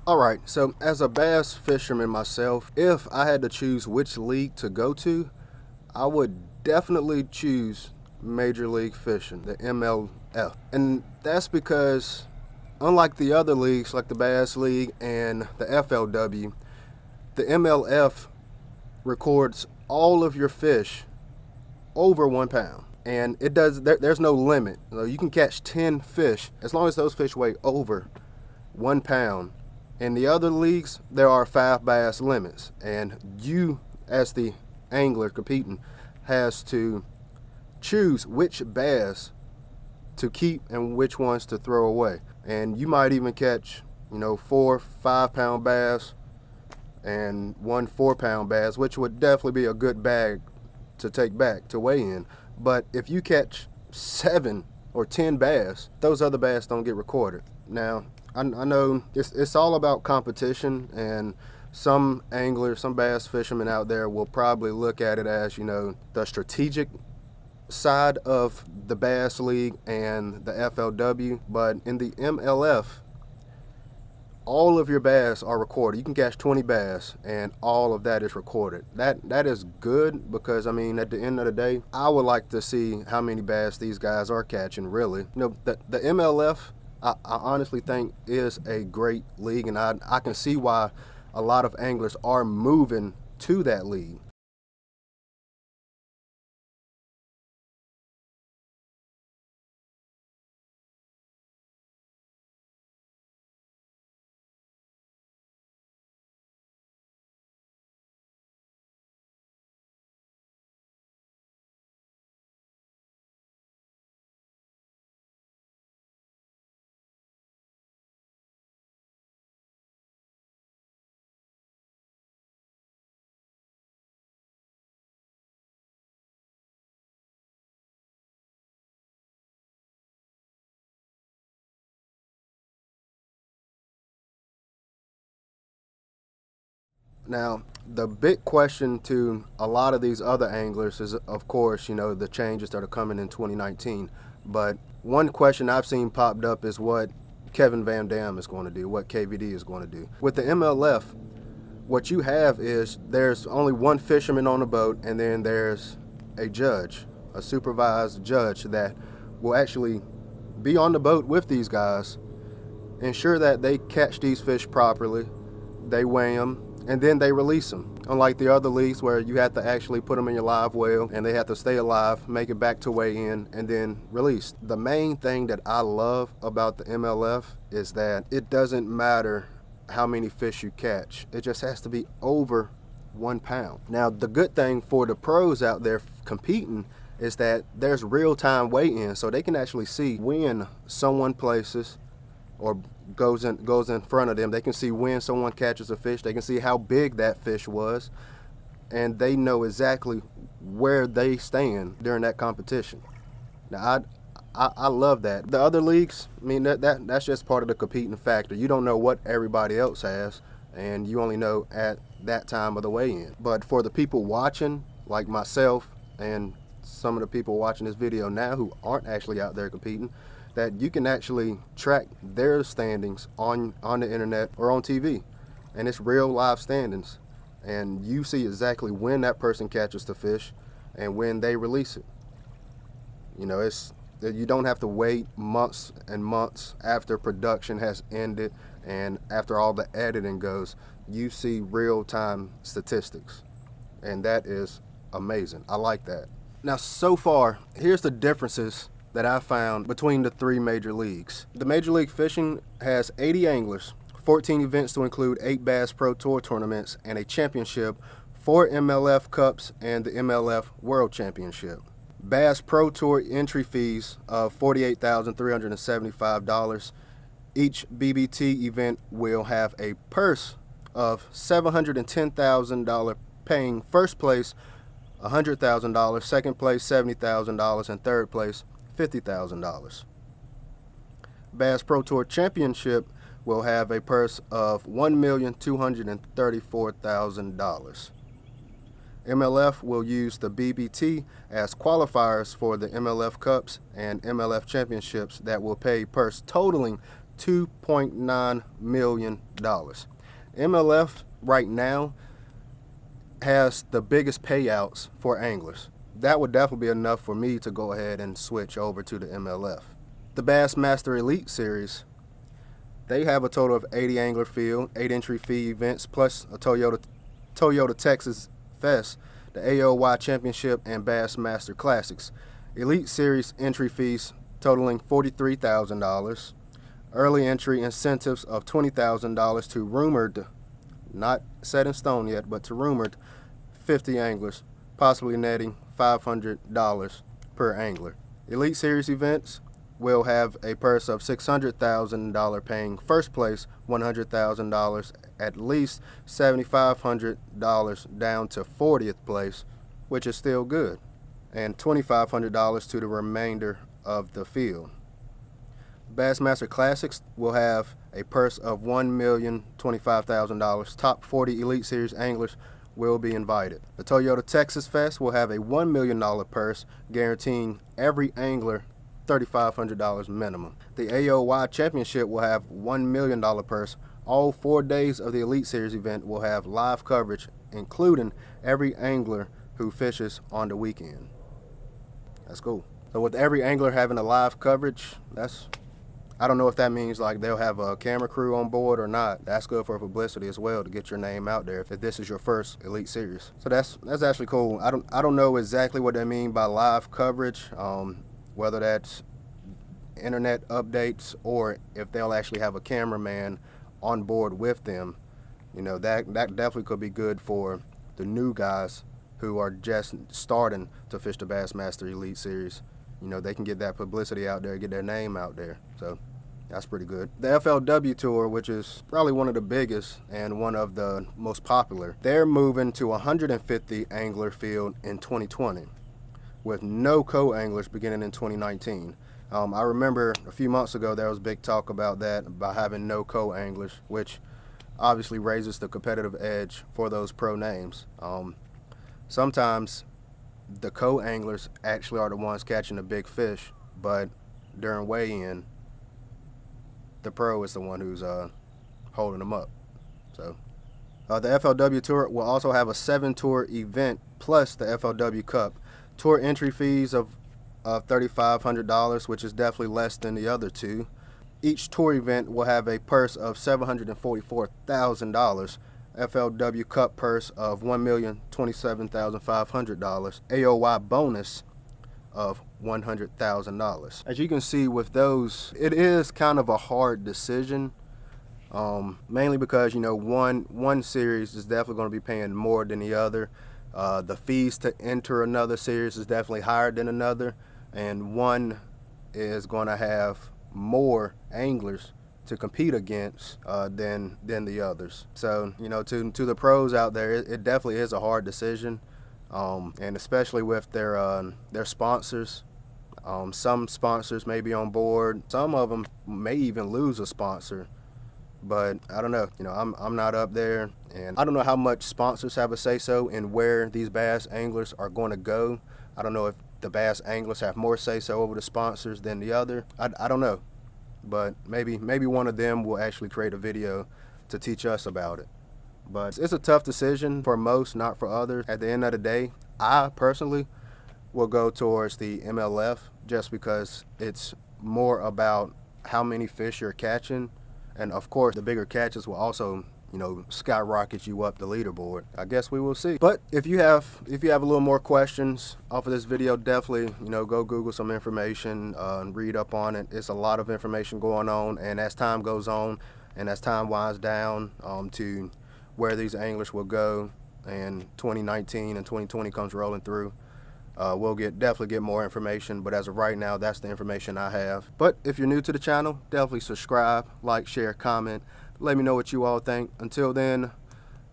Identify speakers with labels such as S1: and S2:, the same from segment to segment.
S1: Alright, so as a bass fisherman myself, if I had to choose which league to go to, I would definitely choose Major League Fishing, the m.l.f. And that's because, unlike the other leagues like the Bass League and the f.l.w, the m.l.f. records all of your fish over 1 pound. And it does. There's no limit. You can catch 10 fish as long as those fish weigh over 1 pound. In the other leagues, there are 5 bass limits, and you, as the angler competing, has to choose which bass to keep and which ones to throw away. And you might even catch, 4 5-pound bass and 1 4-pound bass, which would definitely be a good bag to take back to weigh in. But if you catch 7 or 10 bass, those other bass don't get recorded. Now, I know it's all about competition, and some anglers, some bass fishermen out there will probably look at it as, the strategic side of the Bass League and the f.l.w, but in the m.l.f, all of your bass are recorded. You can catch 20 bass and all of that is recorded. That is good because, at the end of the day, I would like to see how many bass these guys are catching, really. The m.l.f, I honestly think is a great league, and I can see why a lot of anglers are moving to that league. Now, the big question to a lot of these other anglers is, of course, the changes that are coming in 2019. But one question I've seen popped up is what Kevin Van Dam is going to do, what KVD is going to do. With the m.l.f, what you have is there's only one fisherman on the boat, and then there's a judge, a supervised judge that will actually be on the boat with these guys, ensure that they catch these fish properly, they weigh them, and then they release them. Unlike the other leagues where you have to actually put them in your live well and they have to stay alive, make it back to weigh in, and then released. The main thing that I love about the m.l.f is that it doesn't matter how many fish you catch. It just has to be over 1 pound. Now, the good thing for the pros out there competing is that there's real-time weigh-in, so they can actually see when someone places or goes in front of them. They can see when someone catches a fish. They can see how big that fish was, and they know exactly where they stand during that competition. Now, I love that. The other leagues, that's just part of the competing factor. You don't know what everybody else has, and you only know at that time of the weigh-in. But for the people watching, like myself and some of the people watching this video now who aren't actually out there competing, that you can actually track their standings on the internet or on TV, and it's real live standings, and you see exactly when that person catches the fish and when they release it. You don't have to wait months and months after production has ended and after all the editing goes. You see real-time statistics, and that is amazing. I like that. Now, so far, here's the differences that I found between the 3 major leagues. The Major League Fishing has 80 anglers, 14 events to include 8 Bass Pro Tour tournaments and a championship, 4 m.l.f. Cups, and the m.l.f. World Championship. Bass Pro Tour entry fees of $48,375. Each BBT event will have a purse of $710,000, paying first place $100,000, second place $70,000, and third place $50,000. Bass Pro Tour Championship will have a purse of $1,234,000. m.l.f. will use the BBT as qualifiers for the m.l.f. Cups and m.l.f. Championships that will pay purse totaling $2.9 million. M.l.f. right now has the biggest payouts for anglers. That would definitely be enough for me to go ahead and switch over to the m.l.f. The Bassmasters Elite Series, they have a total of 80 angler field, 8 entry fee events, plus a Toyota Texas Fest, the AOY Championship, and Bassmaster Classics. Elite Series entry fees totaling $43,000. Early entry incentives of $20,000 to rumored, not set in stone yet, but to rumored 50 anglers, possibly netting $500 per angler. Elite Series events will have a purse of $600,000 paying first place $100,000, at least $7,500 down to 40th place, which is still good, and $2,500 to the remainder of the field. Bassmaster Classics will have a purse of $1,025,000. Top 40 Elite Series anglers will be invited. The Toyota Texas Fest will have a $1 million purse, guaranteeing every angler $3,500 minimum. The AOY Championship will have $1 million purse. All 4 days of the Elite Series event will have live coverage, including every angler who fishes on the weekend. That's cool. So with every angler having a live coverage, I don't know if that means like they'll have a camera crew on board or not. That's good for publicity as well, to get your name out there if this is your first Elite Series. So that's actually cool. I don't know exactly what they mean by live coverage, whether that's internet updates or if they'll actually have a cameraman on board with them. You know, that definitely could be good for the new guys who are just starting to fish the Bassmaster Elite Series. You know, they can get that publicity out there, get their name out there. So that's pretty good. The f.l.w tour, which is probably one of the biggest and one of the most popular, they're moving to 150 angler field in 2020 with no co-anglers beginning in 2019. I remember a few months ago there was big talk about that, about having no co-anglers, which obviously raises the competitive edge for those pro names. Sometimes the co-anglers actually are the ones catching the big fish, but during weigh-in, the pro is the one who's holding them up. So the f.l.w tour will also have a 7-tour event plus the f.l.w Cup. Tour entry fees of $3,500, which is definitely less than the other two. Each tour event will have a purse of $744,000. f.l.w Cup purse of $1,027,500. AOY bonus of $100,000. As you can see with those, it is kind of a hard decision, mainly because, you know, one series is definitely going to be paying more than the other. The fees to enter another series is definitely higher than another, and one is going to have more anglers to compete against than the others. So, you know, to the pros out there, it definitely is a hard decision, and especially with their sponsors. Some sponsors may be on board. Some of them may even lose a sponsor. But I don't know. You know, I'm not up there, and I don't know how much sponsors have a say-so in where these bass anglers are going to go. I don't know if the bass anglers have more say-so over the sponsors than the other. I don't know. But maybe one of them will actually create a video to teach us about it. But it's a tough decision for most, not for others. At the end of the day, I personally will go towards the m.l.f. just because it's more about how many fish you're catching, and of course the bigger catches will also, you know, skyrocket you up the leaderboard. I guess we will see. But if you have a little more questions off of this video, definitely, you know, go Google some information and read up on it. It's a lot of information going on, and as time goes on and as time winds down to where these anglers will go, and 2019 and 2020 comes rolling through, we'll definitely get more information, but as of right now, that's the information I have. But if you're new to the channel, definitely subscribe, like, share, comment. Let me know what you all think. Until then,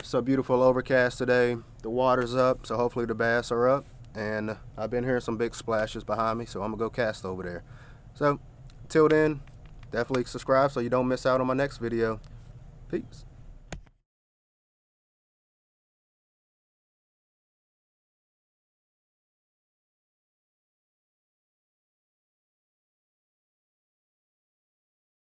S1: it's a beautiful overcast today. The water's up, so hopefully the bass are up. And I've been hearing some big splashes behind me, so I'm gonna go cast over there. So, till then, definitely subscribe so you don't miss out on my next video. Peace.